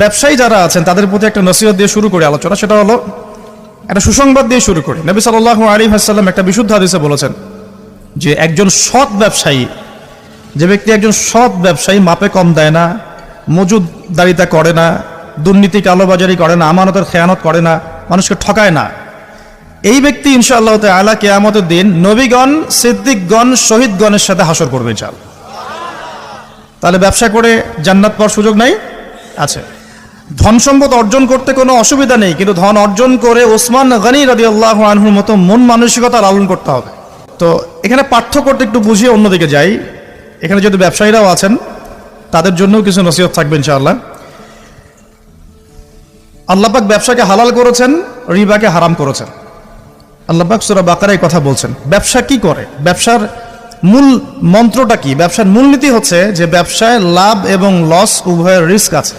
ব্যবসায়ী যারা আছেন তাদের প্রতি একটা নসিহত দিয়ে শুরু করি আলোচনা। সেটা হলো একটা সুসংবাদ দিয়ে শুরু করি। নবী সাল্লাল্লাহু আলাইহি ওয়াসাল্লাম একটা বিশুদ্ধ হাদিসে বলেছেন যে একজন সৎ ব্যবসায়ী, যে ব্যক্তি একজন সৎ ব্যবসায়ী, মাপে কম দেয় না, মজুদদারিতা করে না, দুর্নীতি কালোবাজারি করে না, আমানতের খেয়ানত করে না, মানুষকে ঠকায় না, এই ব্যক্তি ইনশাআল্লাহ তাআলা কিয়ামতের দিন নবীগণ, সিদ্দিকগণ, শহীদগণের সাথে হাসর করবে ইনশাআল্লাহ। তাহলে ব্যবসা করে জান্নাত পাওয়ার সুযোগ নাই? আছে। ধন সম্পদ অর্জন করতে কোনো অসুবিধা নেই, কিন্তু ধন অর্জন করে ওসমান গনি রাদিয়াল্লাহু আনহুর মতো মন মানসিকতা লালন করতে হবে। তো এখানে পার্থক্যটা একটু বুঝিয়ে অন্যদিকে যাই। এখানে যদি ব্যবসায়ীরাও আছেন তাদের জন্যও কিছু নসিহত থাকবে ইনশাআল্লাহ। আল্লাহ পাক ব্যবসাকে হালাল করেছেন, রিবাকে হারাম করেছেন। আল্লাহ পাক সূরা বাকারায় কথা বলছেন। ব্যবসা কি করে, ব্যবসার মূল মন্ত্রটা কি? ব্যবসার মূলনীতি হচ্ছে যে ব্যবসায় লাভ এবং লস উভয়ের রিস্ক আছে।